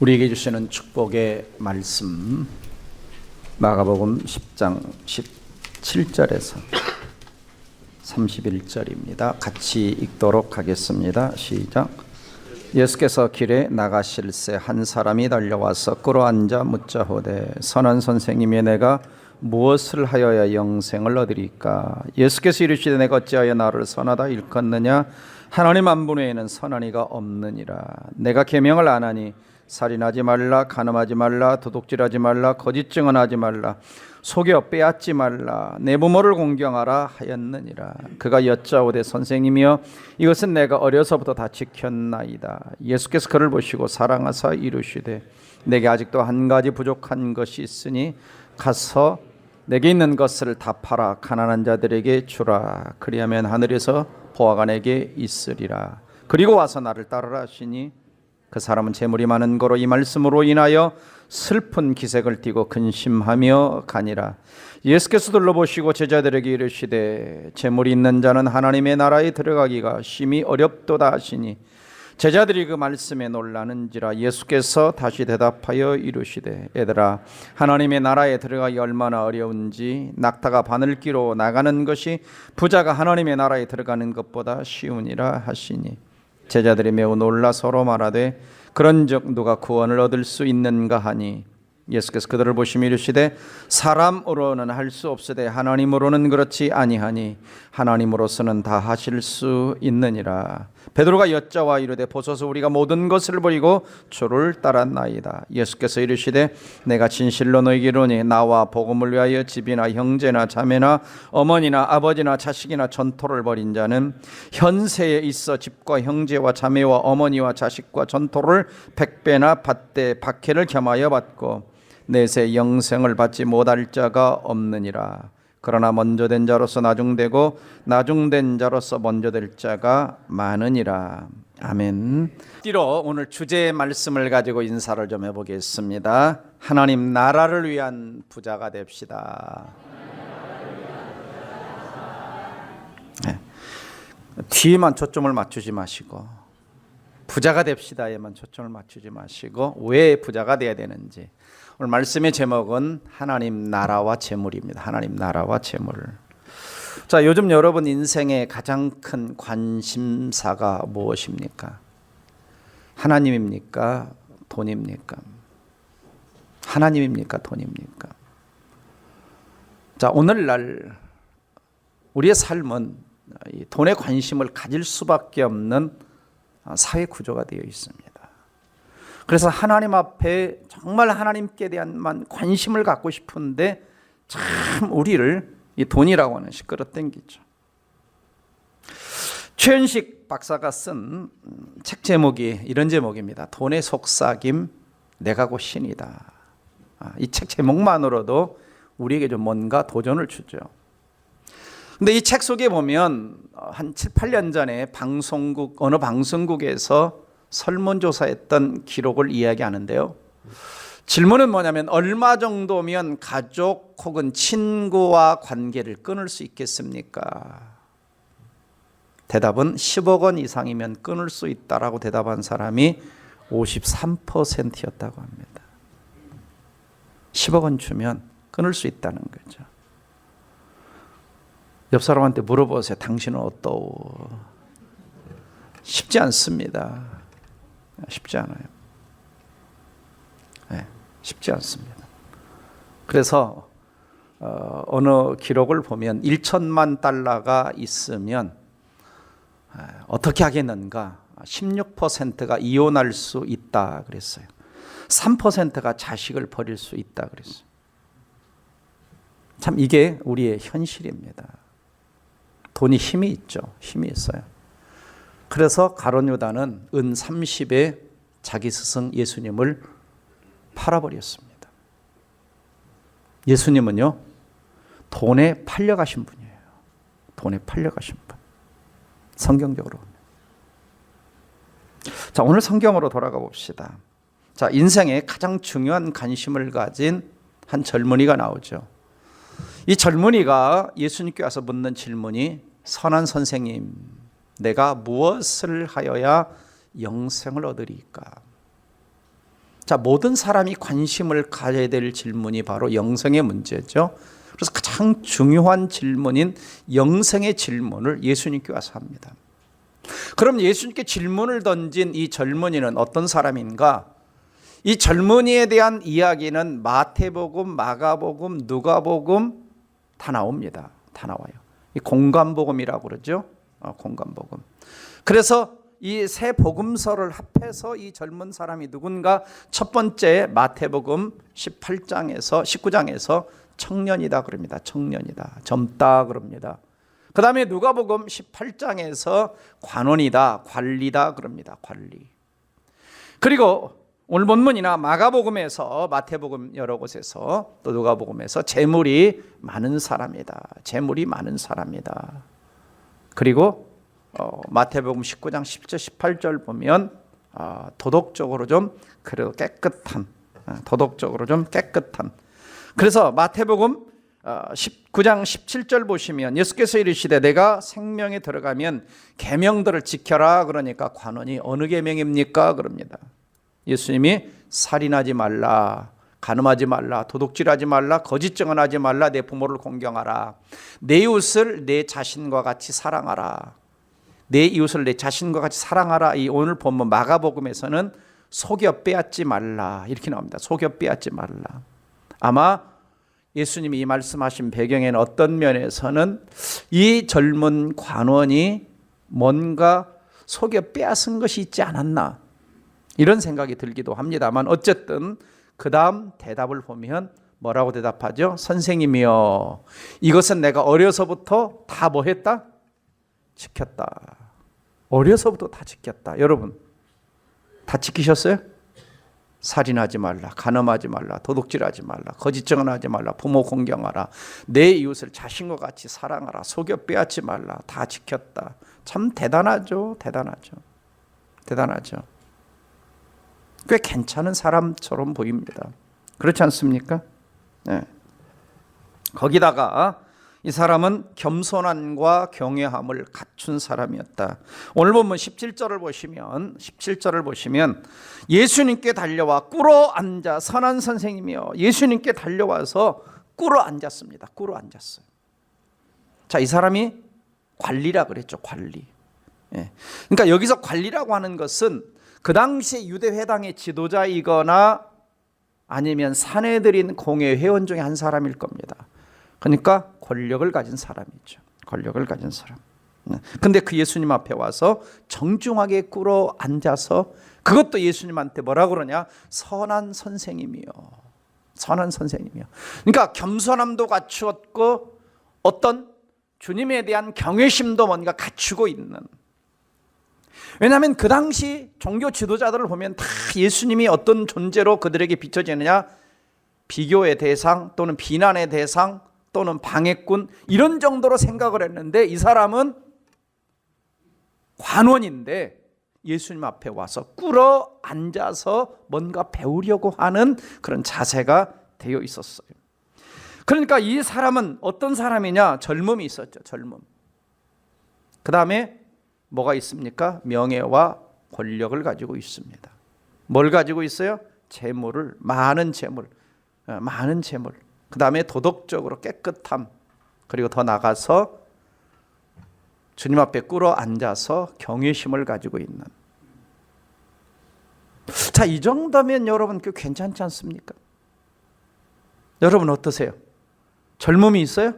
우리에게 주시는 축복의 말씀, 마가복음 10장 17절에서 31절입니다. 같이 읽도록 하겠습니다. 시작. 예수께서 길에 나가실새 한 사람이 달려와서 꿇어앉아 묻자호되 선한 선생님이 내가 무엇을 하여야 영생을 얻으리까? 예수께서 이르시되 내가 어찌하여 나를 선하다 일컫느냐? 하나님 한 분 외에는 선한 이가 없느니라. 내가 계명을 안 하니 살인하지 말라, 간음하지 말라, 도둑질하지 말라, 거짓 증언하지 말라, 속여 빼앗지 말라, 내 부모를 공경하라 하였느니라. 그가 여짜오되 선생님이여 이것은 내가 어려서부터 다 지켰나이다. 예수께서 그를 보시고 사랑하사 이르시되 내게 아직도 한 가지 부족한 것이 있으니 가서 내게 있는 것을 다 팔아 가난한 자들에게 주라. 그리하면 하늘에서 보화가 내게 있으리라. 그리고 와서 나를 따르라 하시니 그 사람은 재물이 많은 거로 이 말씀으로 인하여 슬픈 기색을 띠고 근심하며 가니라. 예수께서 둘러보시고 제자들에게 이르시되 재물이 있는 자는 하나님의 나라에 들어가기가 심히 어렵도다 하시니 제자들이 그 말씀에 놀라는지라. 예수께서 다시 대답하여 이르시되 얘들아, 하나님의 나라에 들어가기 얼마나 어려운지 낙타가 바늘기로 나가는 것이 부자가 하나님의 나라에 들어가는 것보다 쉬우니라 하시니 제자들이 매우 놀라 서로 말하되 그런즉 누가 구원을 얻을 수 있는가 하니 예수께서 그들을 보시며 이르시되 사람으로는 할 수 없으되 하나님으로는 그렇지 아니하니 하나님으로서는 다 하실 수 있느니라. 베드로가 여짜와 이르되 보소서 우리가 모든 것을 버리고 주를 따랐나이다. 예수께서 이르시되 내가 진실로 너희에게 이르노니 나와 복음을 위하여 집이나 형제나 자매나 어머니나 아버지나 자식이나 전토를 벌인 자는 현세에 있어 집과 형제와 자매와 어머니와 자식과 전토를 100배나 받되 박해를 겸하여 받고 내세 영생을 받지 못할 자가 없느니라. 그러나 먼저 된 자로서 나중되고 나중된 자로서 먼저 될 자가 많으니라. 아멘. 띠로 오늘 주제의 말씀을 가지고 인사를 좀 해보겠습니다. 하나님 나라를 위한 부자가 됩시다. 네. 뒤에만 초점을 맞추지 마시고 부자가 됩시다에만 초점을 맞추지 마시고 왜 부자가 돼야 되는지. 오늘 말씀의 제목은 하나님 나라와 재물입니다. 하나님 나라와 재물. 자, 요즘 여러분 인생의 가장 큰 관심사가 무엇입니까? 하나님입니까? 돈입니까? 하나님입니까? 돈입니까? 자, 오늘날 우리의 삶은 이 돈에 관심을 가질 수밖에 없는 사회 구조가 되어 있습니다. 그래서 하나님 앞에 정말 하나님께 대한만 관심을 갖고 싶은데 참 우리를 이 돈이라고 하는 것이 끌어당기죠. 최현식 박사가 쓴 책 제목이 이런 제목입니다. 돈의 속삭임 내가 곧 신이다. 이 책 제목만으로도 우리에게 좀 뭔가 도전을 주죠. 근데 이 책 속에 보면 한 7, 8년 전에 어느 방송국에서 설문조사했던 기록을 이야기하는데요. 질문은 뭐냐면 얼마 정도면 가족 혹은 친구와 관계를 끊을 수 있겠습니까? 대답은 10억 원 이상이면 끊을 수 있다라고 대답한 사람이 53%였다고 합니다. 10억 원 주면 끊을 수 있다는 거죠. 옆 사람한테 물어보세요. 당신은 어떠오? 쉽지 않습니다. 쉽지 않아요. 네, 쉽지 않습니다. 그래서 어느 기록을 보면 1천만 달러가 있으면 어떻게 하겠는가? 16%가 이혼할 수 있다 그랬어요. 3%가 자식을 버릴 수 있다 그랬어요. 참 이게 우리의 현실입니다. 돈이 힘이 있죠. 힘이 있어요. 그래서 가룟 유다는 은 30에 자기 스승 예수님을 팔아버렸습니다. 예수님은요, 돈에 팔려가신 분이에요. 돈에 팔려가신 분. 성경적으로. 자, 오늘 성경으로 돌아가 봅시다. 자, 인생에 가장 중요한 관심을 가진 한 젊은이가 나오죠. 이 젊은이가 예수님께 와서 묻는 질문이 선한 선생님, 내가 무엇을 하여야 영생을 얻으리까? 자, 모든 사람이 관심을 가져야 될 질문이 바로 영생의 문제죠. 그래서 가장 중요한 질문인 영생의 질문을 예수님께 와서 합니다. 그럼 예수님께 질문을 던진 이 젊은이는 어떤 사람인가? 이 젊은이에 대한 이야기는 마태복음, 마가복음, 누가복음 다 나옵니다. 다 나와요. 이 공관복음이라고 그러죠. 공관복음. 그래서 이 세 복음서를 합해서 이 젊은 사람이 누군가? 첫 번째 마태복음 19장에서 청년이다 그럽니다. 청년이다. 젊다 그럽니다. 그 다음에 누가복음 18장에서 관원이다, 관리다 그럽니다. 관리. 그리고 오늘 본문이나 마가복음에서, 마태복음 여러 곳에서, 또 누가복음에서 재물이 많은 사람이다. 재물이 많은 사람이다. 그리고 마태복음 19장 17절 18절 보면 도덕적으로 좀 그래도 깨끗한, 도덕적으로 좀 깨끗한. 그래서 마태복음 19장 17절 보시면 예수께서 이르시되 내가 생명에 들어가면 계명들을 지켜라. 그러니까 관원이 어느 계명입니까? 그럽니다. 예수님이 살인하지 말라, 간음하지 말라, 도둑질하지 말라, 거짓 증언하지 말라, 내 부모를 공경하라, 내 이웃을 내 자신과 같이 사랑하라, 내 이웃을 내 자신과 같이 사랑하라. 이 오늘 본문 마가복음에서는 속여 빼앗지 말라 이렇게 나옵니다. 속여 빼앗지 말라. 아마 예수님이 이 말씀하신 배경에는 어떤 면에서는 이 젊은 관원이 뭔가 속여 빼앗은 것이 있지 않았나 이런 생각이 들기도 합니다만, 어쨌든 그 다음 대답을 보면 뭐라고 대답하죠? 선생님이여, 이것은 내가 어려서부터 다 뭐 했다? 지켰다. 어려서부터 다 지켰다. 여러분 다 지키셨어요? 살인하지 말라, 간음하지 말라, 도둑질하지 말라, 거짓 증언하지 말라, 부모 공경하라, 내 이웃을 자신과 같이 사랑하라, 속여 빼앗지 말라. 다 지켰다. 참 대단하죠. 대단하죠. 대단하죠. 꽤 괜찮은 사람처럼 보입니다. 그렇지 않습니까? 네. 거기다가 이 사람은 겸손함과 경외함을 갖춘 사람이었다. 오늘 본문 17절을 보시면 예수님께 달려와 꿇어 앉아, 선한 선생님이여, 예수님께 달려와서 꿇어 앉았습니다. 꿇어 앉았어요. 자, 이 사람이 관리라 그랬죠. 관리. 예. 그러니까 여기서 관리라고 하는 것은 그 당시 유대회당의 지도자이거나 아니면 사내들인 공회 회원 중에 한 사람일 겁니다. 그러니까 권력을 가진 사람이죠. 권력을 가진 사람. 근데 그 예수님 앞에 와서 정중하게 꿇어 앉아서, 그것도 예수님한테 뭐라 그러냐? 선한 선생님이요. 선한 선생님이요. 그러니까 겸손함도 갖추었고 어떤 주님에 대한 경외심도 뭔가 갖추고 있는. 왜냐하면 그 당시 종교 지도자들을 보면 다 예수님이 어떤 존재로 그들에게 비춰지느냐? 비교의 대상 또는 비난의 대상 또는 방해꾼, 이런 정도로 생각을 했는데 이 사람은 관원인데 예수님 앞에 와서 꿇어 앉아서 뭔가 배우려고 하는 그런 자세가 되어 있었어요. 그러니까 이 사람은 어떤 사람이냐? 젊음이 있었죠. 젊음. 그 다음에 뭐가 있습니까? 명예와 권력을 가지고 있습니다. 뭘 가지고 있어요? 재물을, 많은 재물, 많은 재물. 그 다음에 도덕적으로 깨끗함, 그리고 더 나가서 주님 앞에 꿇어 앉아서 경외심을 가지고 있는. 자, 이 정도면 여러분 꽤 괜찮지 않습니까? 여러분 어떠세요? 젊음이 있어요?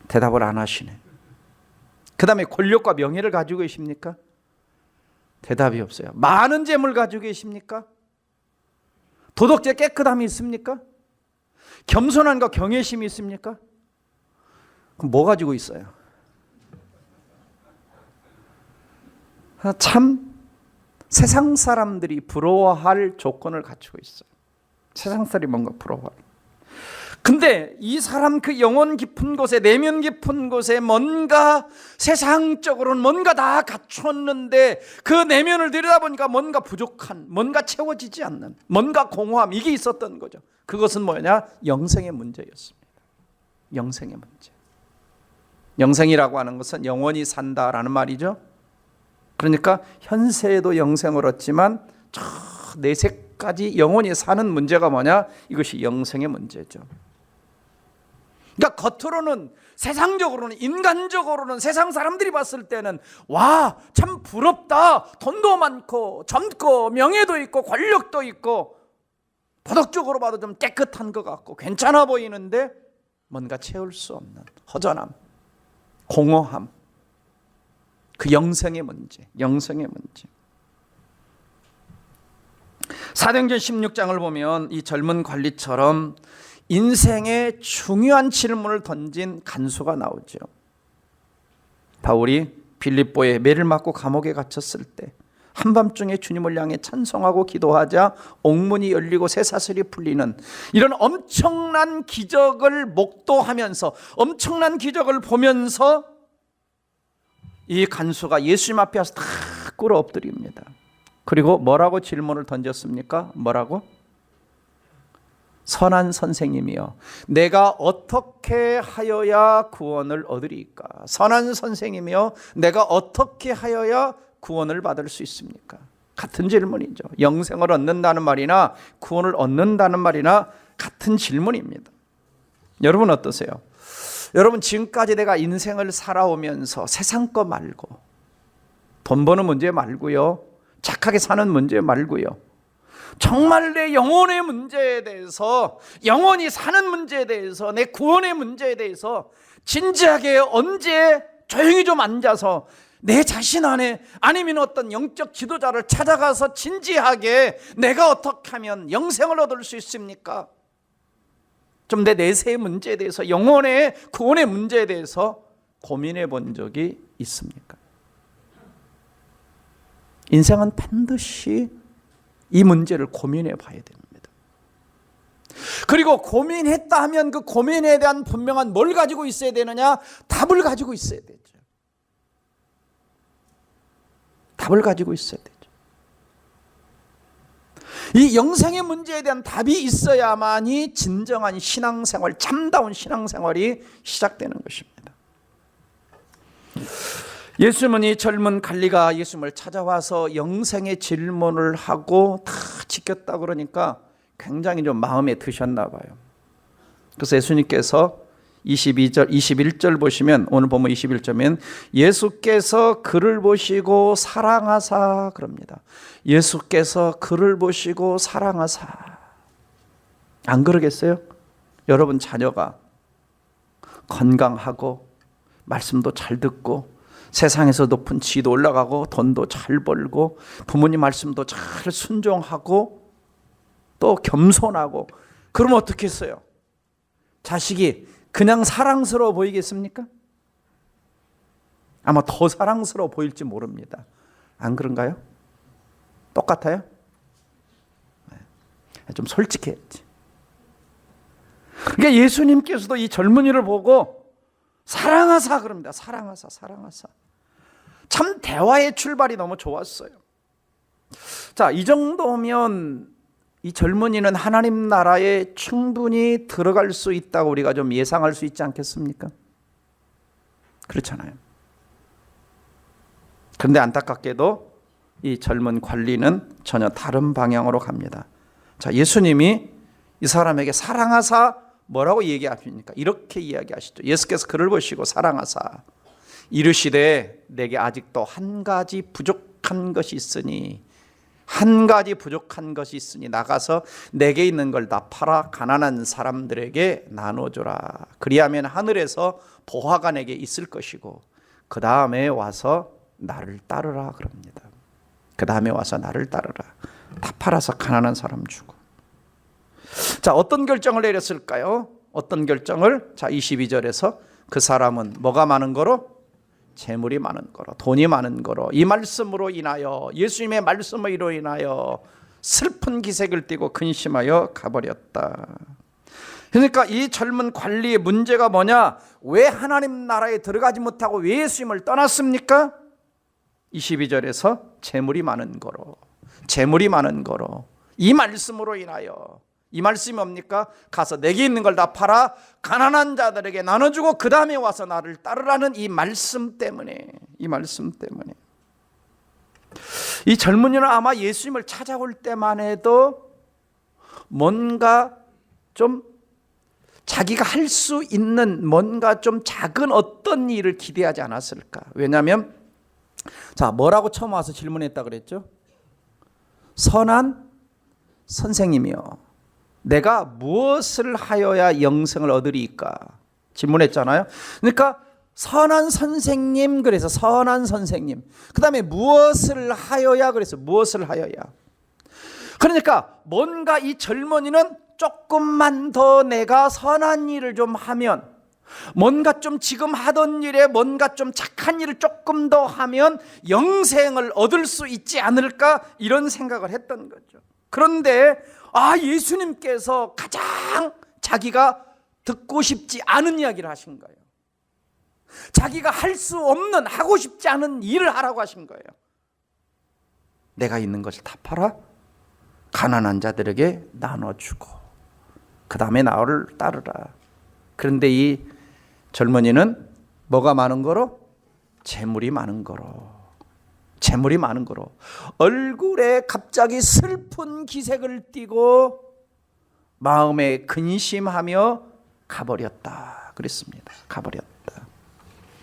대답을 안 하시네. 그 다음에 권력과 명예를 가지고 계십니까? 대답이 없어요. 많은 재물 가지고 계십니까? 도덕적 깨끗함이 있습니까? 겸손함과 경외심이 있습니까? 그럼 뭐 가지고 있어요? 참 세상 사람들이 부러워할 조건을 갖추고 있어요. 세상 사람이 뭔가 부러워할. 근데 이 사람 그 영혼 깊은 곳에, 내면 깊은 곳에 뭔가 세상적으로는 뭔가 다 갖췄는데 그 내면을 들여다보니까 뭔가 부족한, 뭔가 채워지지 않는, 뭔가 공허함, 이게 있었던 거죠. 그것은 뭐냐? 영생의 문제였습니다. 영생의 문제. 영생이라고 하는 것은 영원히 산다라는 말이죠. 그러니까 현세에도 영생을 얻지만 저 내세까지 영원히 사는 문제가 뭐냐? 이것이 영생의 문제죠. 그러니까 겉으로는, 세상적으로는, 인간적으로는, 세상 사람들이 봤을 때는 와, 참 부럽다. 돈도 많고 젊고 명예도 있고 권력도 있고 도덕적으로 봐도 좀 깨끗한 것 같고 괜찮아 보이는데 뭔가 채울 수 없는 허전함, 공허함, 그 영생의 문제, 영생의 문제. 사도행전 16장을 보면 이 젊은 관리처럼 인생의 중요한 질문을 던진 간수가 나오죠. 바울이 빌립보에 매를 맞고 감옥에 갇혔을 때 한밤중에 주님을 향해 찬송하고 기도하자 옥문이 열리고 쇠사슬이 풀리는 이런 엄청난 기적을 목도하면서, 엄청난 기적을 보면서 이 간수가 예수님 앞에 와서 다 꿇어 엎드립니다. 그리고 뭐라고 질문을 던졌습니까? 뭐라고? 선한 선생님이여, 내가 어떻게 하여야 구원을 얻으리까? 선한 선생님이여, 내가 어떻게 하여야 구원을 받을 수 있습니까? 같은 질문이죠. 영생을 얻는다는 말이나 구원을 얻는다는 말이나 같은 질문입니다. 여러분 어떠세요? 여러분 지금까지 내가 인생을 살아오면서 세상 거 말고, 돈 버는 문제 말고요, 착하게 사는 문제 말고요, 정말 내 영혼의 문제에 대해서, 영원히 사는 문제에 대해서, 내 구원의 문제에 대해서 진지하게 언제 조용히 좀 앉아서 내 자신 안에, 아니면 어떤 영적 지도자를 찾아가서 진지하게 내가 어떻게 하면 영생을 얻을 수 있습니까? 좀 내 내세의 문제에 대해서, 영혼의 구원의 문제에 대해서 고민해 본 적이 있습니까? 인생은 반드시 이 문제를 고민해 봐야 됩니다. 그리고 고민했다 하면 그 고민에 대한 분명한 뭘 가지고 있어야 되느냐? 답을 가지고 있어야 되죠. 답을 가지고 있어야 되죠. 이 영생의 문제에 대한 답이 있어야만이 진정한 신앙생활, 참다운 신앙생활이 시작되는 것입니다. 예수님은 이 젊은 관리가 예수님을 찾아와서 영생의 질문을 하고 다 지켰다 그러니까 굉장히 좀 마음에 드셨나 봐요. 그래서 예수님께서 22절, 21절 보시면, 오늘 보면 21절면 예수께서 그를 보시고 사랑하사 그럽니다. 예수께서 그를 보시고 사랑하사. 안 그러겠어요? 여러분 자녀가 건강하고 말씀도 잘 듣고 세상에서 높은 지위도 올라가고 돈도 잘 벌고 부모님 말씀도 잘 순종하고 또 겸손하고, 그러면 어떻게 했어요? 자식이 그냥 사랑스러워 보이겠습니까? 아마 더 사랑스러워 보일지 모릅니다. 안 그런가요? 똑같아요? 좀 솔직해야지. 그러니까 예수님께서도 이 젊은이를 보고 사랑하사 그럽니다. 사랑하사, 사랑하사. 참 대화의 출발이 너무 좋았어요. 자, 이 정도면 이 젊은이는 하나님 나라에 충분히 들어갈 수 있다고 우리가 좀 예상할 수 있지 않겠습니까? 그렇잖아요. 그런데 안타깝게도 이 젊은 관리는 전혀 다른 방향으로 갑니다. 자, 예수님이 이 사람에게 사랑하사 뭐라고 얘기하십니까? 이렇게 이야기하시죠. 예수께서 그를 보시고 사랑하사 이르시되 내게 아직도 한 가지 부족한 것이 있으니, 한 가지 부족한 것이 있으니 나가서 내게 있는 걸 다 팔아 가난한 사람들에게 나눠주라. 그리하면 하늘에서 보화가 내게 있을 것이고 그 다음에 와서 나를 따르라 그럽니다. 그 다음에 와서 나를 따르라. 다 팔아서 가난한 사람 주고. 자, 어떤 결정을 내렸을까요? 어떤 결정을? 자, 22절에서 그 사람은 뭐가 많은 거로? 재물이 많은 거로, 돈이 많은 거로, 이 말씀으로 인하여, 예수님의 말씀으로 인하여 슬픈 기색을 띠고 근심하여 가버렸다. 그러니까 이 젊은 관리의 문제가 뭐냐? 왜 하나님 나라에 들어가지 못하고 왜 예수님을 떠났습니까? 22절에서 재물이 많은 거로, 재물이 많은 거로, 이 말씀으로 인하여. 이 말씀이 뭡니까? 가서 내게 있는 걸 다 팔아 가난한 자들에게 나눠주고 그 다음에 와서 나를 따르라는 이 말씀 때문에, 이 말씀 때문에. 이 젊은이는 아마 예수님을 찾아올 때만 해도 뭔가 좀 자기가 할 수 있는 뭔가 좀 작은 어떤 일을 기대하지 않았을까? 왜냐하면 자, 뭐라고 처음 와서 질문했다 그랬죠? 선한 선생님이요, 내가 무엇을 하여야 영생을 얻으리까? 질문했잖아요. 그러니까 선한 선생님, 그래서 선한 선생님. 그 다음에 무엇을 하여야, 그래서 무엇을 하여야. 그러니까 뭔가 이 젊은이는 조금만 더 내가 선한 일을 좀 하면, 뭔가 좀 지금 하던 일에 뭔가 좀 착한 일을 조금 더 하면 영생을 얻을 수 있지 않을까, 이런 생각을 했던 거죠. 그런데 예수님께서 가장 자기가 듣고 싶지 않은 이야기를 하신 거예요. 자기가 할 수 없는, 하고 싶지 않은 일을 하라고 하신 거예요. 내가 있는 것을 다 팔아 가난한 자들에게 나눠주고 그 다음에 나를 따르라. 그런데 이 젊은이는 뭐가 많은 거로? 재물이 많은 거로. 재물이 많은 거로 얼굴에 갑자기 슬픈 기색을 띠고 마음에 근심하며 가버렸다 그랬습니다. 가버렸다.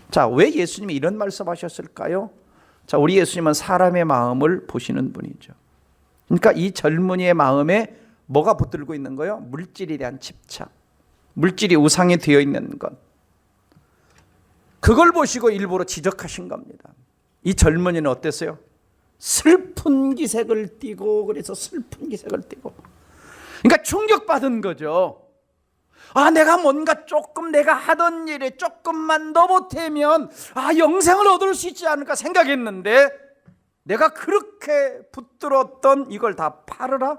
자, 왜 예수님이 이런 말씀하셨을까요? 자, 우리 예수님은 사람의 마음을 보시는 분이죠. 그러니까 이 젊은이의 마음에 뭐가 붙들고 있는 거예요? 물질에 대한 집착, 물질이 우상이 되어 있는 것, 그걸 보시고 일부러 지적하신 겁니다. 이 젊은이는 어땠어요? 슬픈 기색을 띠고, 그래서 슬픈 기색을 띠고, 그러니까 충격받은 거죠. 내가 뭔가 조금 내가 하던 일에 조금만 더 보태면 영생을 얻을 수 있지 않을까 생각했는데, 내가 그렇게 붙들었던 이걸 다 팔으라?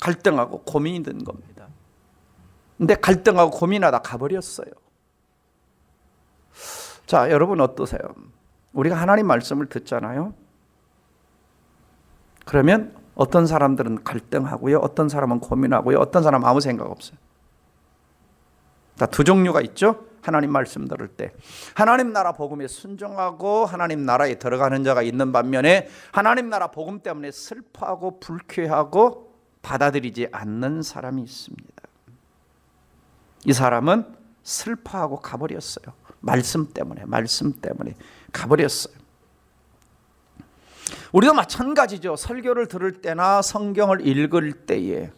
갈등하고 고민이 든 겁니다. 근데 갈등하고 고민하다 가버렸어요. 자, 여러분 어떠세요? 우리가 하나님 말씀을 듣잖아요. 그러면 어떤 사람들은 갈등하고요, 어떤 사람은 고민하고요, 어떤 사람은 아무 생각 없어요. 두 종류가 있죠. 하나님 말씀 들을 때 하나님 나라 복음에 순종하고 하나님 나라에 들어가는 자가 있는 반면에 하나님 나라 복음 때문에 슬퍼하고 불쾌하고 받아들이지 않는 사람이 있습니다. 이 사람은 슬퍼하고 가버렸어요. 말씀 때문에 가버렸어요. 우리도 마찬가지죠. 설교를 들을 때나 성경을 읽을 때에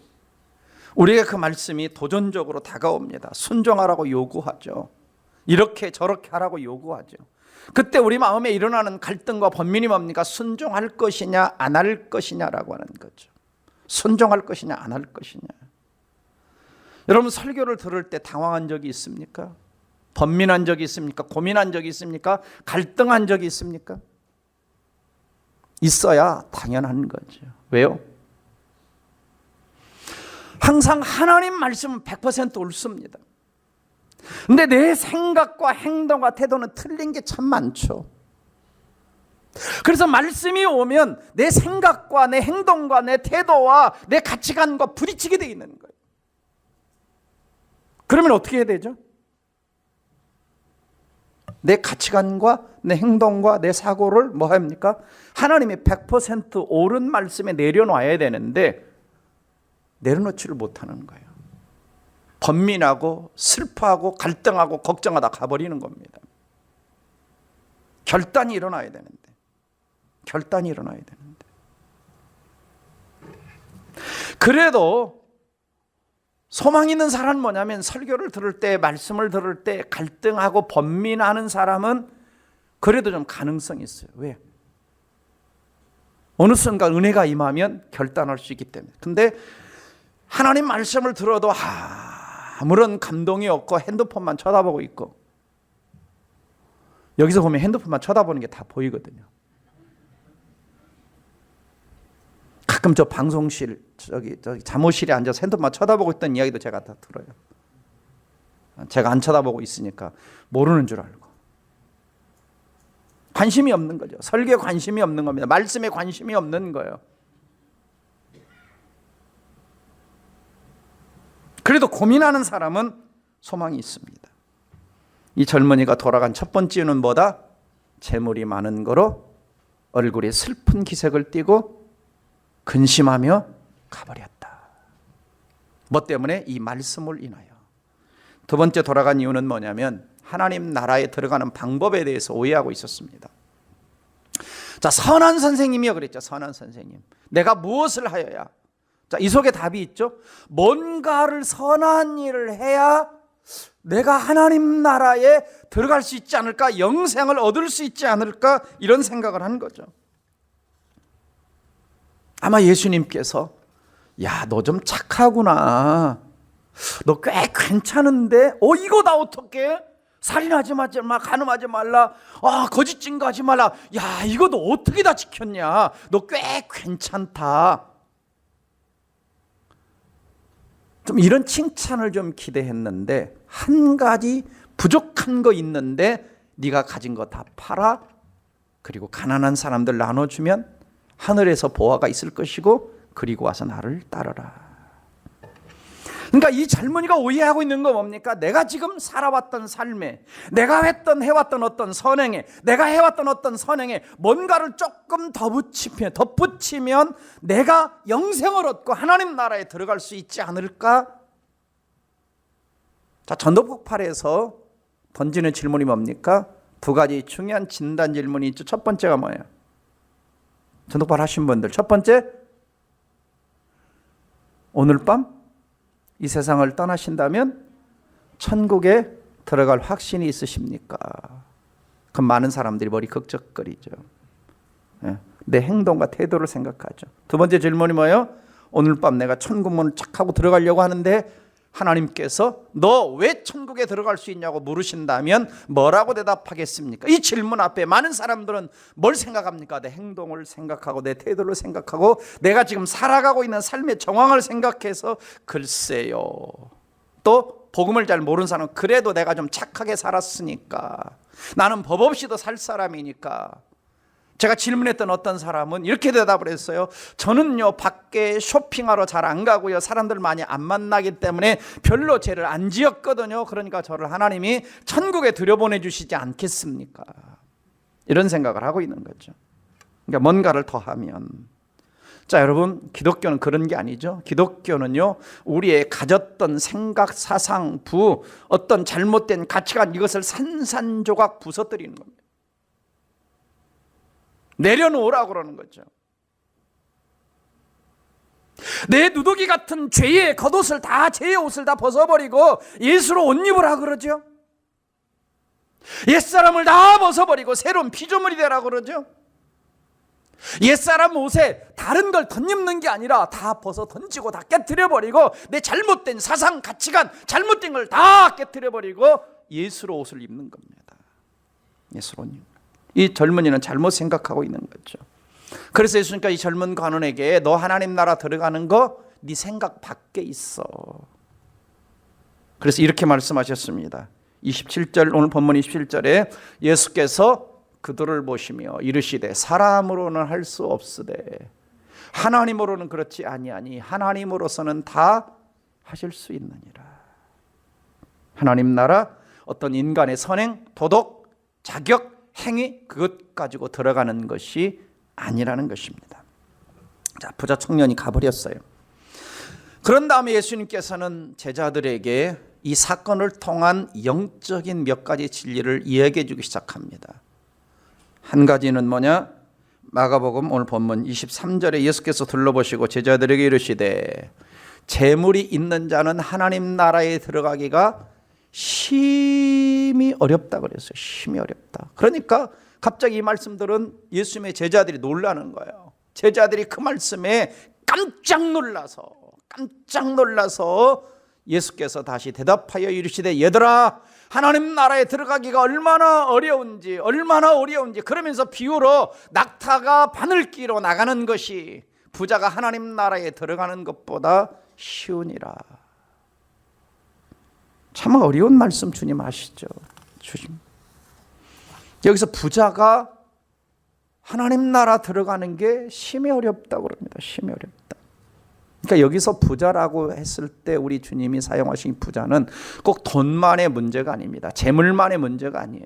우리에게 그 말씀이 도전적으로 다가옵니다. 순종하라고 요구하죠. 이렇게 저렇게 하라고 요구하죠. 그때 우리 마음에 일어나는 갈등과 번민이 뭡니까? 순종할 것이냐 안 할 것이냐라고 하는 거죠. 순종할 것이냐 안 할 것이냐. 여러분, 설교를 들을 때 당황한 적이 있습니까? 번민한 적이 있습니까? 고민한 적이 있습니까? 갈등한 적이 있습니까? 있어야 당연한 거죠. 왜요? 항상 하나님 말씀은 100% 옳습니다. 근데 내 생각과 행동과 태도는 틀린 게 참 많죠. 그래서 말씀이 오면 내 생각과 내 행동과 내 태도와 내 가치관과 부딪히게 되어 있는 거예요. 그러면 어떻게 해야 되죠? 내 가치관과 내 행동과 내 사고를 뭐 합니까? 하나님이 100% 옳은 말씀에 내려놔야 되는데 내려놓지를 못하는 거예요. 번민하고 슬퍼하고 갈등하고 걱정하다 가버리는 겁니다. 결단이 일어나야 되는데. 그래도 소망 있는 사람은 뭐냐면 설교를 들을 때, 말씀을 들을 때 갈등하고 번민하는 사람은 그래도 좀 가능성이 있어요. 왜? 어느 순간 은혜가 임하면 결단할 수 있기 때문에. 근데 하나님 말씀을 들어도 아무런 감동이 없고 핸드폰만 쳐다보고 있고, 여기서 보면 핸드폰만 쳐다보는 게 다 보이거든요. 가끔 저 방송실 저기 잠옷실에 앉아서 핸드폰만 쳐다보고 있던 이야기도 제가 다 들어요. 제가 안 쳐다보고 있으니까 모르는 줄 알고. 관심이 없는 거죠. 설교에 관심이 없는 겁니다. 말씀에 관심이 없는 거예요. 그래도 고민하는 사람은 소망이 있습니다. 이 젊은이가 돌아간 첫 번째 이유는 뭐다? 재물이 많은 거로 얼굴에 슬픈 기색을 띠고 근심하며 가버렸다. 뭐 때문에? 이 말씀을 인하여. 두 번째 돌아간 이유는 뭐냐면 하나님 나라에 들어가는 방법에 대해서 오해하고 있었습니다. 자, 선한 선생님이요 그랬죠. 선한 선생님. 내가 무엇을 하여야? 자, 이 속에 답이 있죠. 뭔가를 선한 일을 해야 내가 하나님 나라에 들어갈 수 있지 않을까? 영생을 얻을 수 있지 않을까? 이런 생각을 한 거죠. 아마 예수님께서 야, 너 좀 착하구나. 너 꽤 괜찮은데? 이거 다 어떡해? 살인하지 마, 간음하지 말라, 거짓 증거하지 말라. 야, 이거 너 어떻게 다 지켰냐? 너 꽤 괜찮다. 좀 이런 칭찬을 좀 기대했는데 한 가지 부족한 거 있는데 네가 가진 거 다 팔아. 그리고 가난한 사람들 나눠주면 하늘에서 보화가 있을 것이고 그리고 와서 나를 따르라. 그러니까 이 젊은이가 오해하고 있는 거 뭡니까? 내가 지금 살아왔던 삶에, 내가 해왔던 어떤 선행에, 내가 해왔던 어떤 선행에 뭔가를 조금 덧붙이면 내가 영생을 얻고 하나님 나라에 들어갈 수 있지 않을까? 자, 전도폭발에서 던지는 질문이 뭡니까? 두 가지 중요한 진단 질문이 있죠. 첫 번째가 뭐예요? 전도폭발 하신 분들, 첫 번째, 오늘 밤 이 세상을 떠나신다면 천국에 들어갈 확신이 있으십니까? 그럼 많은 사람들이 머리 극적거리죠. 내 행동과 태도를 생각하죠. 두 번째 질문이 뭐예요? 오늘 밤 내가 천국 문을 착 하고 들어가려고 하는데 하나님께서 너 왜 천국에 들어갈 수 있냐고 물으신다면 뭐라고 대답하겠습니까? 이 질문 앞에 많은 사람들은 뭘 생각합니까? 내 행동을 생각하고 내 태도를 생각하고 내가 지금 살아가고 있는 삶의 정황을 생각해서 글쎄요. 또 복음을 잘 모르는 사람은 그래도 내가 좀 착하게 살았으니까, 나는 법 없이도 살 사람이니까. 제가 질문했던 어떤 사람은 이렇게 대답을 했어요. 저는요, 밖에 쇼핑하러 잘 안 가고요, 사람들 많이 안 만나기 때문에 별로 죄를 안 지었거든요. 그러니까 저를 하나님이 천국에 들여보내주시지 않겠습니까? 이런 생각을 하고 있는 거죠. 그러니까 뭔가를 더하면. 자, 여러분, 기독교는 그런 게 아니죠. 기독교는요, 우리의 가졌던 생각, 사상, 어떤 잘못된 가치관, 이것을 산산조각 부서뜨리는 겁니다. 내려놓으라고 그러는 거죠. 내 누더기 같은 죄의 겉옷을 다, 죄의 옷을 다 벗어버리고 예수로 옷 입으라 그러죠. 옛사람을 다 벗어버리고 새로운 피조물이 되라고 그러죠. 옛사람 옷에 다른 걸 덧입는 게 아니라 다 벗어 던지고 다 깨트려버리고 내 잘못된 사상, 가치관, 잘못된 걸 다 깨트려버리고 예수로 옷을 입는 겁니다. 예수로 옷 입는. 이 젊은이는 잘못 생각하고 있는 거죠. 그래서 예수님께서 이 젊은 관원에게 너 하나님 나라 들어가는 거 네 생각 밖에 있어. 그래서 이렇게 말씀하셨습니다. 27절, 오늘 본문 27절에 예수께서 그들을 보시며 이르시되 사람으로는 할 수 없으되 하나님으로는 그렇지 아니하니 하나님으로서는 다 하실 수 있느니라. 하나님 나라, 어떤 인간의 선행, 도덕, 자격, 행위, 그것 가지고 들어가는 것이 아니라는 것입니다. 자, 부자 청년이 가버렸어요. 그런 다음에 예수님께서는 제자들에게 이 사건을 통한 영적인 몇 가지 진리를 이야기해 주기 시작합니다. 한 가지는 뭐냐? 마가복음 오늘 본문 23절에 예수께서 둘러보시고 제자들에게 이르시되 재물이 있는 자는 하나님 나라에 들어가기가 심히 어렵다 그랬어요. 심히 어렵다. 그러니까 갑자기 이 말씀들은 예수님의 제자들이 놀라는 거예요. 제자들이 그 말씀에 깜짝 놀라서 예수께서 다시 대답하여 이르시되 얘들아, 하나님 나라에 들어가기가 얼마나 어려운지 그러면서 비유로 낙타가 바늘기로 나가는 것이 부자가 하나님 나라에 들어가는 것보다 쉬우니라. 참 어려운 말씀 주님 아시죠? 주님. 여기서 부자가 하나님 나라 들어가는 게 심히 어렵다고 그럽니다. 심히 어렵다. 그러니까 여기서 부자라고 했을 때 우리 주님이 사용하신 부자는 꼭 돈만의 문제가 아닙니다. 재물만의 문제가 아니에요.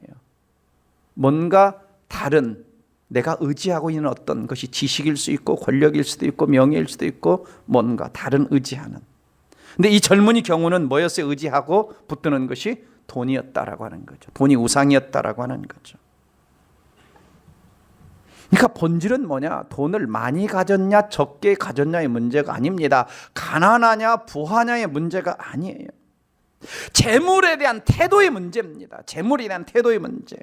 뭔가 다른 내가 의지하고 있는 어떤 것이 지식일 수 있고 권력일 수도 있고 명예일 수도 있고 뭔가 다른 의지하는. 근데 이 젊은이 경우는 뭐였어요? 의지하고 붙드는 것이 돈이었다라고 하는 거죠. 돈이 우상이었다라고 하는 거죠. 그러니까 본질은 뭐냐? 돈을 많이 가졌냐 적게 가졌냐의 문제가 아닙니다. 가난하냐 부하냐의 문제가 아니에요. 재물에 대한 태도의 문제입니다. 재물에 대한 태도의 문제.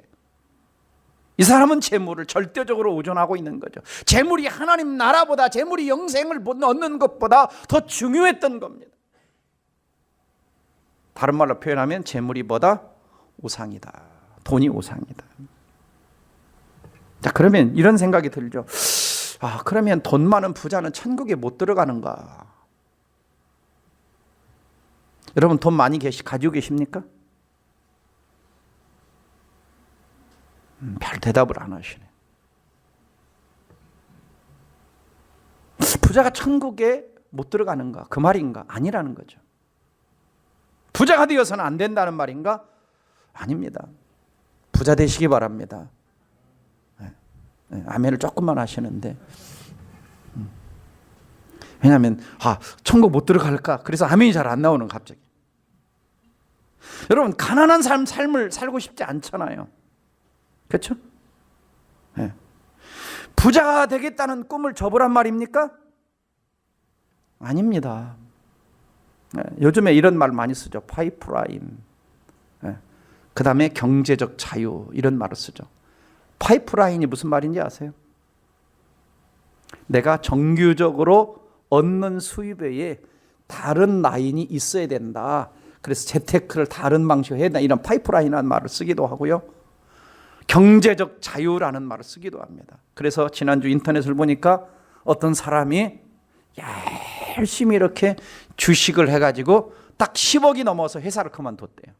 이 사람은 재물을 절대적으로 의존하고 있는 거죠. 재물이 하나님 나라보다, 재물이 영생을 얻는 것보다 더 중요했던 겁니다. 다른 말로 표현하면 재물이 뭐다? 우상이다. 돈이 우상이다. 자, 그러면 이런 생각이 들죠. 그러면 돈 많은 부자는 천국에 못 들어가는가? 여러분 돈 많이 가지고 계십니까? 별 대답을 안 하시네. 부자가 천국에 못 들어가는가? 그 말인가? 아니라는 거죠. 부자가 되어서는 안 된다는 말인가? 아닙니다. 부자 되시기 바랍니다. 아멘을 조금만 하시는데, 왜냐하면 천국 못 들어갈까? 그래서 아멘이 잘 안 나오는, 갑자기. 여러분 가난한 삶을 살고 싶지 않잖아요. 그렇죠? 네. 부자가 되겠다는 꿈을 접으란 말입니까? 아닙니다. 네. 요즘에 이런 말 많이 쓰죠. 파이프라인. 네. 그 다음에 경제적 자유, 이런 말을 쓰죠. 파이프라인이 무슨 말인지 아세요? 내가 정규적으로 얻는 수입 외에 다른 라인이 있어야 된다. 그래서 재테크를 다른 방식으로 해야 된다. 이런 파이프라인이라는 말을 쓰기도 하고요. 경제적 자유라는 말을 쓰기도 합니다. 그래서 지난주 인터넷을 보니까 어떤 사람이 열심히 이렇게 주식을 해가지고 딱 10억이 넘어서 회사를 그만뒀대요.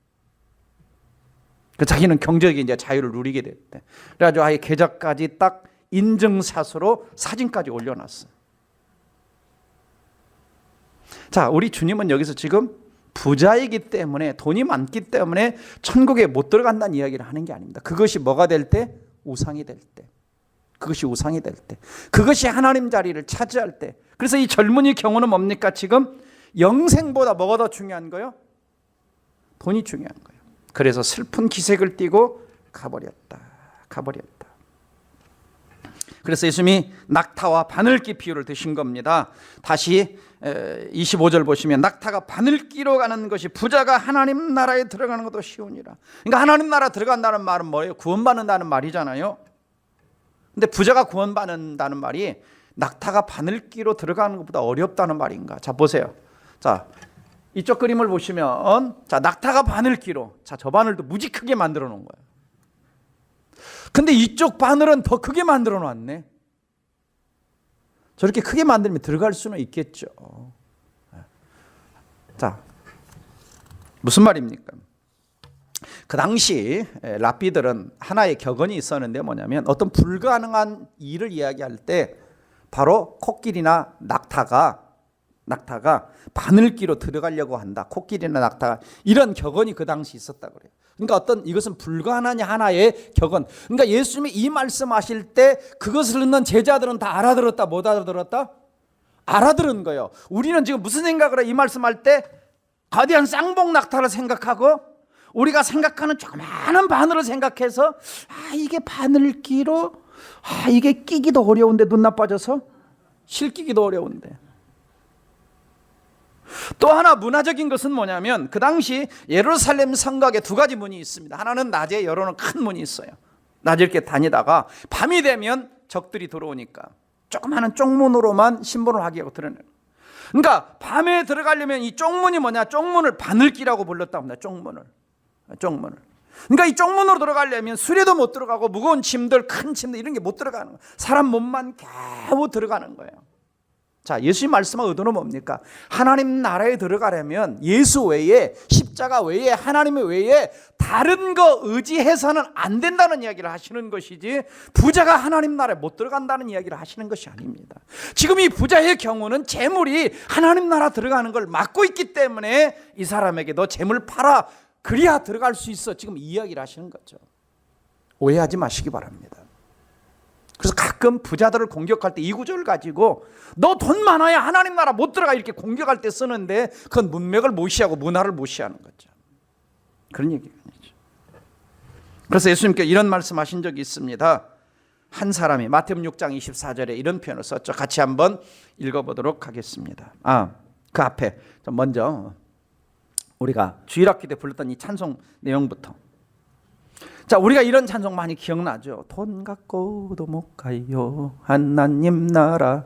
자기는 경제적인 이제 자유를 누리게 됐대. 그래가지고 아예 계좌까지 딱 인증샷으로 사진까지 올려놨어요. 자, 우리 주님은 여기서 지금 부자이기 때문에, 돈이 많기 때문에 천국에 못 들어간다는 이야기를 하는 게 아닙니다. 그것이 뭐가 될 때? 우상이 될 때. 그것이 우상이 될 때. 그것이 하나님 자리를 차지할 때. 그래서 이 젊은이 경우는 뭡니까? 지금 영생보다 뭐가 더 중요한 거예요? 돈이 중요한 거예요. 그래서 슬픈 기색을 띠고 가버렸다. 그래서 예수님이 낙타와 바늘기 비유를 드신 겁니다. 다시 25절 보시면, 낙타가 바늘기로 가는 것이 부자가 하나님 나라에 들어가는 것도 쉬우니라. 그러니까 하나님 나라 들어간다는 말은 뭐예요? 구원받는다는 말이잖아요. 근데 부자가 구원받는다는 말이 낙타가 바늘기로 들어가는 것보다 어렵다는 말인가? 자, 보세요. 자, 이쪽 그림을 보시면, 자, 낙타가 바늘기로, 자, 저 바늘도 무지 크게 만들어 놓은 거예요. 근데 이쪽 바늘은 더 크게 만들어 놨네. 저렇게 크게 만들면 들어갈 수는 있겠죠. 자, 무슨 말입니까? 그 당시 랍비들은 하나의 격언이 있었는데 뭐냐면, 어떤 불가능한 일을 이야기할 때 바로 코끼리나 낙타가 바늘기로 들어가려고 한다. 코끼리나 낙타가, 이런 격언이 그 당시 있었다고 그래요. 그러니까 이것은 불가능한 하나의 격언. 그러니까 예수님이 이 말씀하실 때 그것을 듣는 제자들은 다 알아들었다, 못 알아들었다? 알아들은 거예요. 우리는 지금 무슨 생각을 해? 이 말씀할 때 거대한 쌍봉 낙타를 생각하고, 우리가 생각하는 조그마한 바늘을 생각해서, 이게 바늘기로, 이게 끼기도 어려운데, 눈 나빠져서 실끼기도 어려운데. 또 하나 문화적인 것은 뭐냐면, 그 당시 예루살렘 성곽에 두 가지 문이 있습니다. 하나는 낮에 열어놓은 큰 문이 있어요. 낮에 이렇게 다니다가 밤이 되면 적들이 들어오니까 조그마한 쪽문으로만 신분을 하게 하고 들어내요. 그러니까 밤에 들어가려면 이 쪽문이 뭐냐? 쪽문을 바늘기라고 불렀다고 합니다. 쪽문을. 그러니까 이 쪽문으로 들어가려면 수레도 못 들어가고 무거운 짐들, 큰 짐들 이런 게 못 들어가는 거예요. 사람 몸만 겨우 들어가는 거예요. 자, 예수님 말씀의 의도는 뭡니까? 하나님 나라에 들어가려면 예수 외에, 십자가 외에, 하나님 외에 다른 거 의지해서는 안 된다는 이야기를 하시는 것이지, 부자가 하나님 나라에 못 들어간다는 이야기를 하시는 것이 아닙니다. 지금 이 부자의 경우는 재물이 하나님 나라 들어가는 걸 막고 있기 때문에 이 사람에게 너 재물 팔아, 그래야 들어갈 수 있어, 지금 이 이야기를 하시는 거죠. 오해하지 마시기 바랍니다. 가끔 부자들을 공격할 때 이 구절을 가지고 너 돈 많아야 하나님 나라 못 들어가 이렇게 공격할 때 쓰는데 그건 문맥을 무시하고 문화를 무시하는 거죠. 그런 얘기가 아니죠. 그래서 예수님께 이런 말씀하신 적이 있습니다. 한 사람이 마태복음 6장 24절에 이런 표현을 썼죠. 같이 한번 읽어보도록 하겠습니다. 그 앞에 먼저 우리가 주일학기 때 불렀던 이 찬송 내용부터. 자, 우리가 이런 찬송 많이 기억나죠. 돈 갖고도 못 가요. 하나님 나라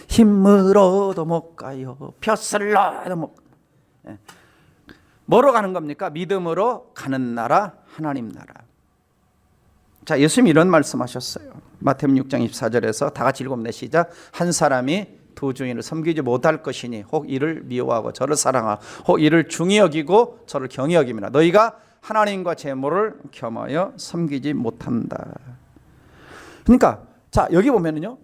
힘으로도 못 가요. 벼슬러도 못 가요. 뭐로 가는 겁니까? 믿음으로 가는 나라, 하나님 나라. 자, 예수님이 이런 말씀하셨어요. 마태복음 6장 24절에서 다 같이 읽어보면 시작. 한 사람이 두 주인을 섬기지 못할 것이니 혹 이를 미워하고 저를 사랑하고 혹 이를 중히 여기고 저를 경히 여김이나 너희가 하나님과 재물을 겸하여 섬기지 못한다. 그러니까 자, 여기 보면은요,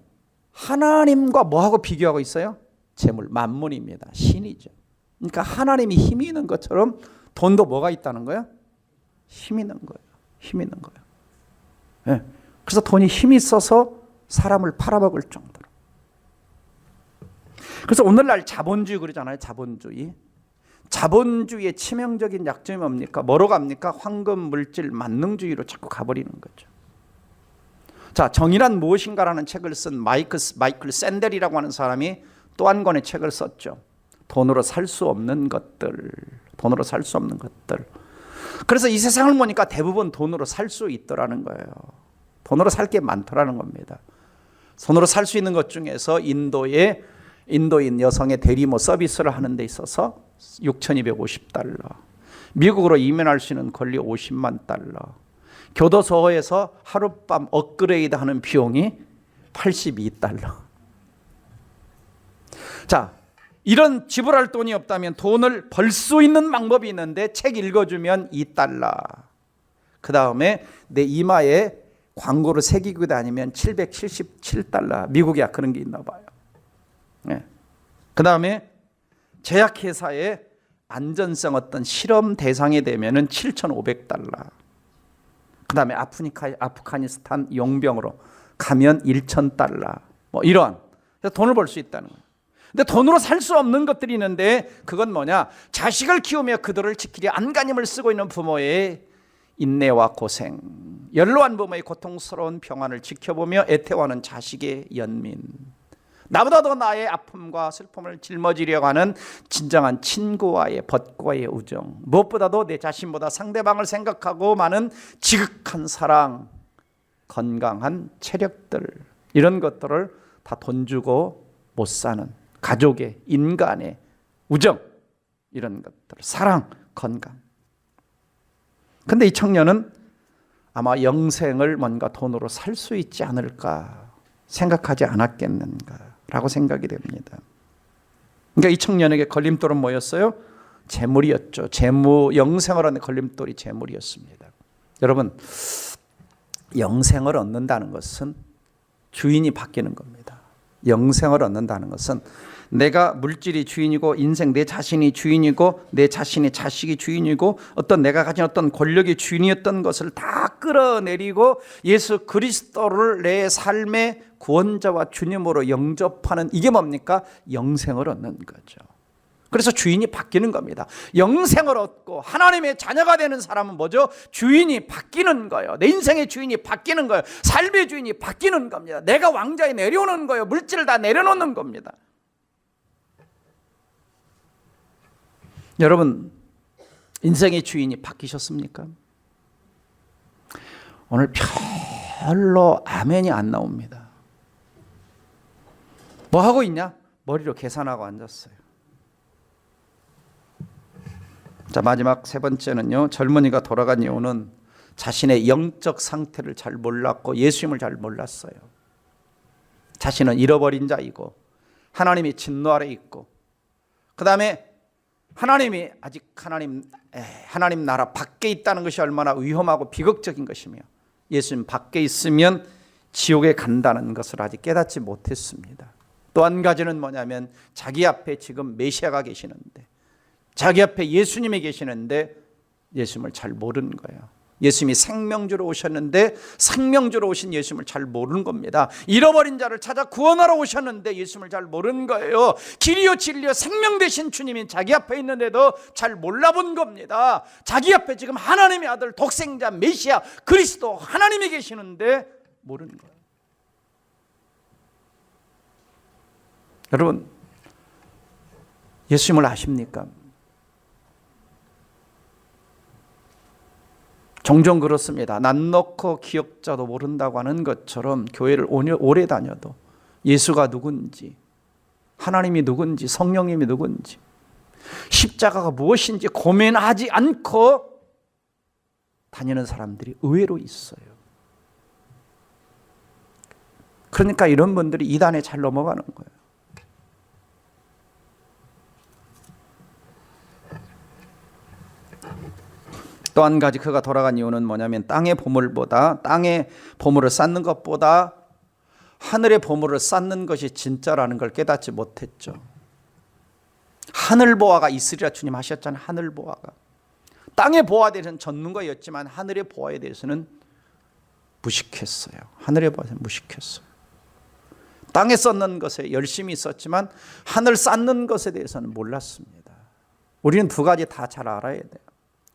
하나님과 뭐하고 비교하고 있어요? 재물, 만문입니다. 신이죠. 그러니까 하나님이 힘이 있는 것처럼 돈도 뭐가 있다는 거예요? 힘이 있는 거예요. 힘이 있는 거예요. 네. 그래서 돈이 힘이 있어서 사람을 팔아먹을 정도로. 그래서 오늘날 자본주의 그러잖아요. 자본주의. 자본주의의 치명적인 약점이 뭡니까? 뭐로 갑니까? 황금, 물질, 만능주의로 자꾸 가버리는 거죠. 자, 정의란 무엇인가라는 책을 쓴 마이클 샌델이라고 하는 사람이 또 한 권의 책을 썼죠. 돈으로 살 수 없는 것들. 돈으로 살 수 없는 것들. 그래서 이 세상을 보니까 대부분 돈으로 살 수 있더라는 거예요. 돈으로 살 게 많더라는 겁니다. 돈으로 살 수 있는 것 중에서 인도인 여성의 대리모 서비스를 하는 데 있어서 6,250달러, 미국으로 이민할 수 있는 권리 50만 달러, 교도소에서 하룻밤 업그레이드 하는 비용이 82달러. 자, 이런 지불할 돈이 없다면 돈을 벌 수 있는 방법이 있는데 책 읽어주면 2달러. 그 다음에 내 이마에 광고를 새기고 다니면 777달러. 미국이야 그런 게 있나 봐요. 네. 그 다음에 제약회사의 안전성 어떤 실험 대상이 되면은 7,500달러. 그 다음에 아프가니스탄 용병으로 가면 1,000달러. 뭐 이런 돈을 벌 수 있다는 거예요. 근데 돈으로 살 수 없는 것들이 있는데 그건 뭐냐? 자식을 키우며 그들을 지키려 안간힘을 쓰고 있는 부모의 인내와 고생, 연로한 부모의 고통스러운 평안을 지켜보며 애태워하는 자식의 연민, 나보다 더 나의 아픔과 슬픔을 짊어지려고 하는 진정한 친구와의 벗과의 우정, 무엇보다도 내 자신보다 상대방을 생각하고 많은 지극한 사랑, 건강한 체력들, 이런 것들을 다 돈 주고 못 사는 가족의, 인간의 우정, 이런 것들, 사랑, 건강. 근데 이 청년은 아마 영생을 뭔가 돈으로 살 수 있지 않을까 생각하지 않았겠는가라고 생각이 됩니다. 그러니까 이 청년에게 걸림돌은 뭐였어요? 재물이었죠. 영생을 얻는 걸림돌이 재물이었습니다. 여러분, 영생을 얻는다는 것은 주인이 바뀌는 겁니다. 영생을 얻는다는 것은 내가 물질이 주인이고 인생 내 자신이 주인이고 내 자신의 자식이 주인이고 어떤 내가 가진 어떤 권력의 주인이었던 것을 다 끌어내리고 예수 그리스도를 내 삶의 구원자와 주님으로 영접하는, 이게 뭡니까? 영생을 얻는 거죠. 그래서 주인이 바뀌는 겁니다. 영생을 얻고 하나님의 자녀가 되는 사람은 뭐죠? 주인이 바뀌는 거예요. 내 인생의 주인이 바뀌는 거예요. 삶의 주인이 바뀌는 겁니다. 내가 왕좌에 내려오는 거예요. 물질을 다 내려놓는 겁니다. 여러분, 인생의 주인이 바뀌셨습니까? 오늘 별로 아멘이 안 나옵니다. 뭐 하고 있냐? 머리로 계산하고 앉았어요. 자, 마지막 세 번째는요, 젊은이가 돌아간 이유는 자신의 영적 상태를 잘 몰랐고 예수님을 잘 몰랐어요. 자신은 잃어버린 자이고 하나님이 진노 아래 있고, 그 다음에 하나님이 아직 하나님 나라 밖에 있다는 것이 얼마나 위험하고 비극적인 것이며 예수님 밖에 있으면 지옥에 간다는 것을 아직 깨닫지 못했습니다. 또 한 가지는 뭐냐면 자기 앞에 지금 메시아가 계시는데, 자기 앞에 예수님이 계시는데 예수님을 잘 모르는 거예요. 예수님이 생명주로 오셨는데 생명주로 오신 예수님을 잘 모르는 겁니다. 잃어버린 자를 찾아 구원하러 오셨는데 예수님을 잘 모르는 거예요. 길이요 진리요 생명 되신 주님이 자기 앞에 있는데도 잘 몰라본 겁니다. 자기 앞에 지금 하나님의 아들 독생자 메시아 그리스도 하나님이 계시는데 모르는 거예요. 여러분, 예수님을 아십니까? 종종 그렇습니다. 난 놓고 기억자도 모른다고 하는 것처럼 교회를 오래 다녀도 예수가 누군지, 하나님이 누군지, 성령님이 누군지, 십자가가 무엇인지 고민하지 않고 다니는 사람들이 의외로 있어요. 그러니까 이런 분들이 이단에 잘 넘어가는 거예요. 또 한 가지 그가 돌아간 이유는 뭐냐면 땅의 보물을 쌓는 것보다 하늘의 보물을 쌓는 것이 진짜라는 걸 깨닫지 못했죠. 하늘 보화가 있으리라 주님 하셨잖아요. 하늘 보화가. 땅의 보화에 대해서는 전문가였지만 하늘의 보화에 대해서는 무식했어요. 하늘의 보화에 무식했어요. 땅에 쌓는 것에 열심히 있었지만 하늘 쌓는 것에 대해서는 몰랐습니다. 우리는 두 가지 다 잘 알아야 돼요.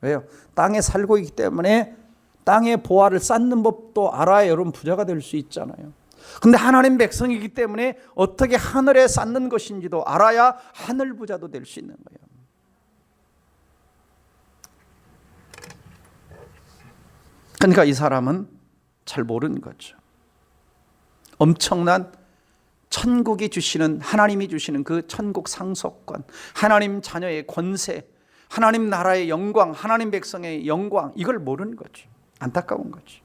왜요? 땅에 살고 있기 때문에 땅의 보화를 쌓는 법도 알아야 여러분 부자가 될 수 있잖아요. 근데 하나님 백성이기 때문에 어떻게 하늘에 쌓는 것인지도 알아야 하늘 부자도 될 수 있는 거예요. 그러니까 이 사람은 잘 모르는 거죠. 엄청난 천국이 주시는, 하나님이 주시는 그 천국 상속권, 하나님 자녀의 권세, 하나님 나라의 영광, 하나님 백성의 영광, 이걸 모르는 거죠. 안타까운 거죠.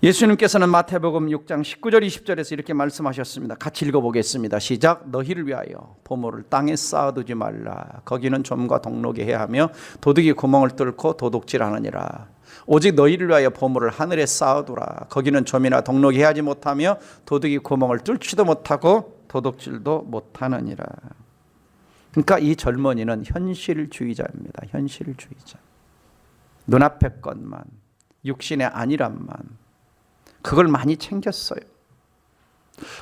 예수님께서는 마태복음 6장 19절 20절에서 이렇게 말씀하셨습니다. 같이 읽어보겠습니다. 시작. 너희를 위하여 보물을 땅에 쌓아두지 말라. 거기는 좀과 동록이 해하며 도둑이 구멍을 뚫고 도둑질하느니라. 오직 너희를 위하여 보물을 하늘에 쌓아두라. 거기는 좀이나 동록이 해하지 못하며 도둑이 구멍을 뚫지도 못하고 도둑질도 못하느니라. 그러니까 이 젊은이는 현실주의자입니다. 현실주의자. 눈앞의 것만, 육신의 안일함만, 그걸 많이 챙겼어요.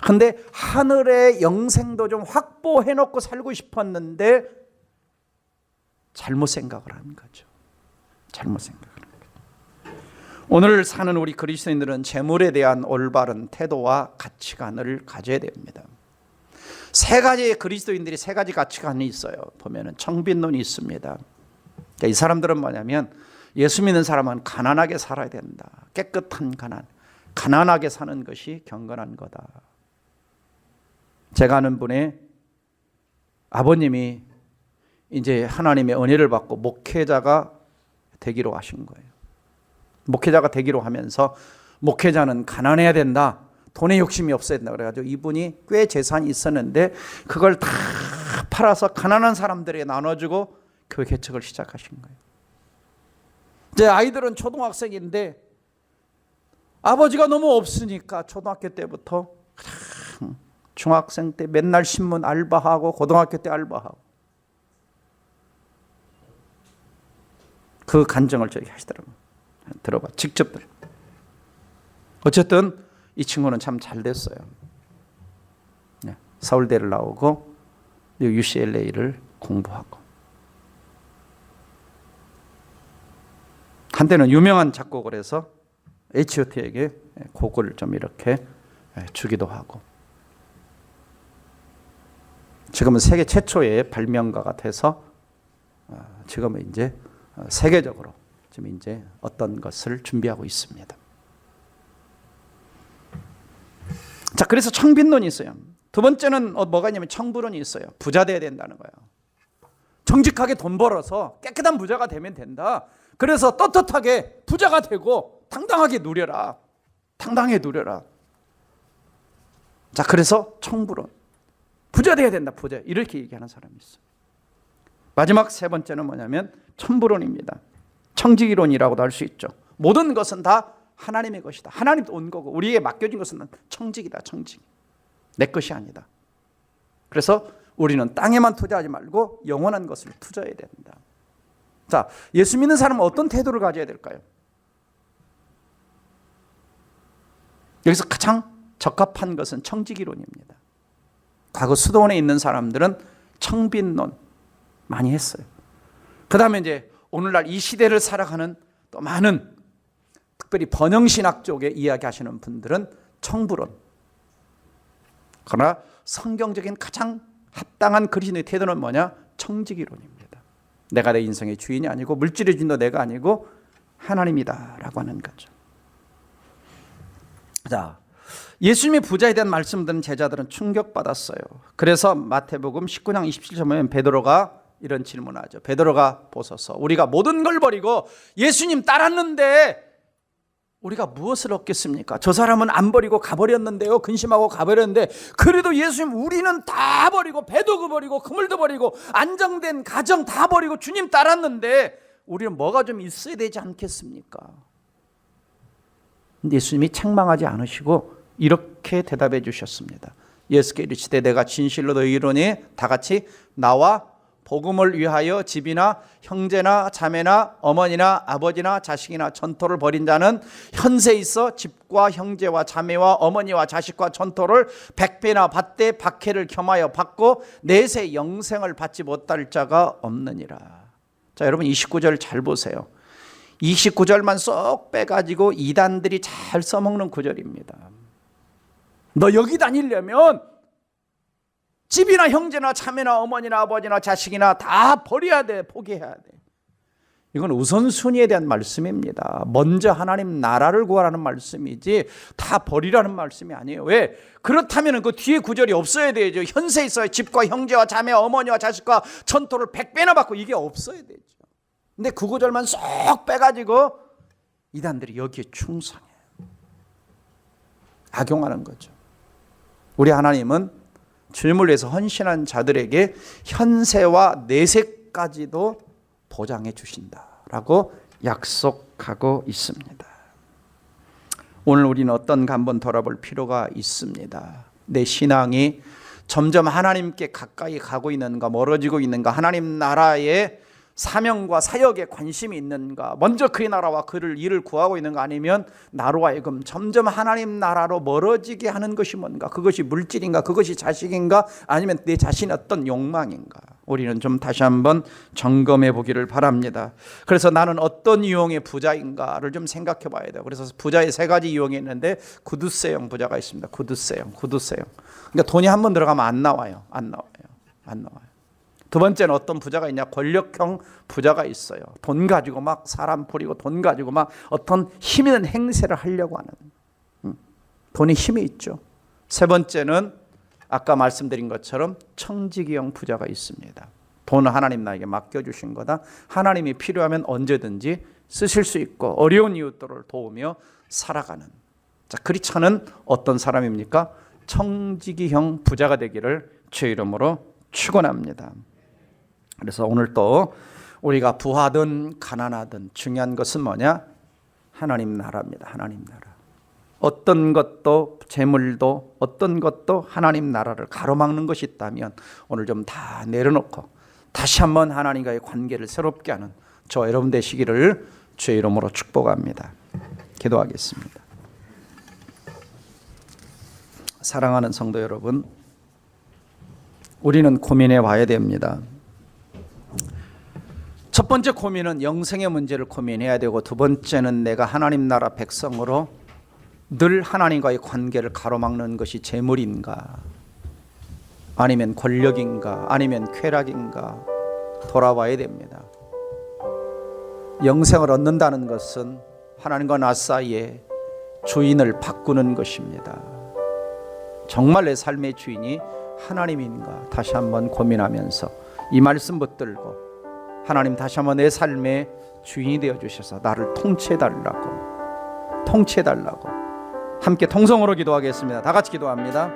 그런데 하늘의 영생도 좀 확보해놓고 살고 싶었는데 잘못 생각을 한 거죠. 잘못 생각을 한 거죠. 오늘 사는 우리 그리스도인들은 재물에 대한 올바른 태도와 가치관을 가져야 됩니다. 세 가지의 그리스도인들이 세 가지 가치관이 있어요. 보면은 청빈론이 있습니다. 이 사람들은 뭐냐면 예수 믿는 사람은 가난하게 살아야 된다. 깨끗한 가난하게 사는 것이 경건한 거다. 제가 아는 분의 아버님이 이제 하나님의 은혜를 받고 목회자가 되기로 하신 거예요. 목회자가 되기로 하면서 목회자는 가난해야 된다. 돈에 욕심이 없어야 된다. 그래가지고 이분이 꽤 재산이 있었는데 그걸 다 팔아서 가난한 사람들에게 나눠주고 교회 개척을 시작하신 거예요. 이제 아이들은 초등학생인데 아버지가 너무 없으니까 초등학교 때부터 중학생 때 맨날 신문 알바하고 고등학교 때 알바하고 그 간증을 저기 하시더라고요. 들어봐. 직접 들어. 어쨌든 이 친구는 참 잘 됐어요. 서울대를 나오고 UCLA를 공부하고 한때는 유명한 작곡을 해서 H.O.T에게 곡을 좀 이렇게 주기도 하고 지금은 세계 최초의 발명가가 돼서 지금은 이제 세계적으로 지금 이제 어떤 것을 준비하고 있습니다. 자, 그래서 청빈론이 있어요. 두 번째는 뭐가 있냐면 청부론이 있어요. 부자 돼야 된다는 거예요. 정직하게 돈 벌어서 깨끗한 부자가 되면 된다. 그래서 떳떳하게 부자가 되고 당당하게 누려라. 당당하게 누려라. 자, 그래서 청부론. 부자 돼야 된다. 부자. 이렇게 얘기하는 사람이 있어요. 마지막 세 번째는 뭐냐면 천부론입니다. 청지기론이라고도 할 수 있죠. 모든 것은 다 하나님의 것이다. 하나님도 온 거고 우리에게 맡겨진 것은 청직이다. 청직. 내 것이 아니다. 그래서 우리는 땅에만 투자하지 말고 영원한 것을 투자해야 된다. 자, 예수 믿는 사람은 어떤 태도를 가져야 될까요? 여기서 가장 적합한 것은 청지기론입니다. 과거 수도원에 있는 사람들은 청빈론 많이 했어요. 그 다음에 이제 오늘날 이 시대를 살아가는 또 많은 특별히 번영신학 쪽에 이야기하시는 분들은 청부론. 그러나 성경적인 가장 합당한 그리스도의 태도는 뭐냐? 청지기론입니다. 내가 내 인생의 주인이 아니고 물질의 주인도 내가 아니고 하나님이다 라고 하는 거죠. 자, 예수님의 부자에 대한 말씀 듣는 제자들은 충격받았어요. 그래서 마태복음 19장 27절 보면 베드로가 이런 질문하죠. 베드로가 보소서, 우리가 모든 걸 버리고 예수님 따랐는데 우리가 무엇을 얻겠습니까? 저 사람은 안 버리고 가버렸는데요. 근심하고 가버렸는데 그래도 예수님 우리는 다 버리고 배도 버리고 그물도 버리고 안정된 가정 다 버리고 주님 따랐는데 우리는 뭐가 좀 있어야 되지 않겠습니까? 근데 예수님이 책망하지 않으시고 이렇게 대답해 주셨습니다. 예수께 이르시되 내가 진실로 너희에게 이르노니 다 같이 나와 복음을 위하여 집이나 형제나 자매나 어머니나 아버지나 자식이나 전토를 벌인 자는 현세에 있어 집과 형제와 자매와 어머니와 자식과 전토를 100배나 받되 박해를 겸하여 받고 내세 영생을 받지 못할 자가 없느니라. 자, 여러분 29절 잘 보세요. 29절만 쏙 빼가지고 이단들이 잘 써먹는 구절입니다. 너 여기 다니려면 집이나 형제나 자매나 어머니나 아버지나 자식이나 다 버려야 돼. 포기해야 돼. 이건 우선순위에 대한 말씀입니다. 먼저 하나님 나라를 구하라는 말씀이지 다 버리라는 말씀이 아니에요. 왜? 그렇다면 그 뒤에 구절이 없어야 되죠. 현세에 있어야 집과 형제와 자매 어머니와 자식과 전토를 100배나 받고 이게 없어야 되죠. 근데 그 구절만 쏙 빼가지고 이단들이 여기에 충성해요. 악용하는 거죠. 우리 하나님은 주님을 위해서 헌신한 자들에게 현세와 내세까지도 보장해 주신다라고 약속하고 있습니다. 오늘 우리는 어떤가 한번 돌아볼 필요가 있습니다. 내 신앙이 점점 하나님께 가까이 가고 있는가, 멀어지고 있는가, 하나님 나라의 사명과 사역에 관심이 있는가, 먼저 그의 나라와 그를 일을 구하고 있는가, 아니면 나로 하여금 점점 하나님 나라로 멀어지게 하는 것이 뭔가, 그것이 물질인가, 그것이 자식인가, 아니면 내 자신의 어떤 욕망인가, 우리는 좀 다시 한번 점검해 보기를 바랍니다. 그래서 나는 어떤 유형의 부자인가를 좀 생각해 봐야 돼요. 그래서 부자의 세 가지 유형이 있는데 구두쇠형 부자가 있습니다. 구두쇠형. 그러니까 돈이 한번 들어가면 안 나와요. 두 번째는 어떤 부자가 있냐? 권력형 부자가 있어요. 돈 가지고 막 사람 부리고 돈 가지고 막 어떤 힘 있는 행세를 하려고 하는, 돈에 힘이 있죠. 세 번째는 아까 말씀드린 것처럼 청지기형 부자가 있습니다. 돈은 하나님 나에게 맡겨주신 거다. 하나님이 필요하면 언제든지 쓰실 수 있고 어려운 이웃들을 도우며 살아가는, 자, 크리스찬은 어떤 사람입니까? 청지기형 부자가 되기를 주의 이름으로 축원합니다. 그래서 오늘 또 우리가 부하든 가난하든 중요한 것은 뭐냐? 하나님 나라입니다. 하나님 나라. 어떤 것도, 재물도 어떤 것도 하나님 나라를 가로막는 것이 있다면 오늘 좀 다 내려놓고 다시 한번 하나님과의 관계를 새롭게 하는 저 여러분 되시기를 주의 이름으로 축복합니다. 기도하겠습니다. 사랑하는 성도 여러분, 우리는 고민해 봐야 됩니다. 첫 번째 고민은 영생의 문제를 고민해야 되고, 두 번째는 내가 하나님 나라 백성으로 늘 하나님과의 관계를 가로막는 것이 재물인가, 아니면 권력인가, 아니면 쾌락인가 돌아봐야 됩니다. 영생을 얻는다는 것은 하나님과 나 사이에 주인을 바꾸는 것입니다. 정말 내 삶의 주인이 하나님인가 다시 한번 고민하면서 이 말씀 붙들고 하나님 다시 한번 내 삶의 주인이 되어주셔서 나를 통치해달라고 함께 통성으로 기도하겠습니다. 다 같이 기도합니다.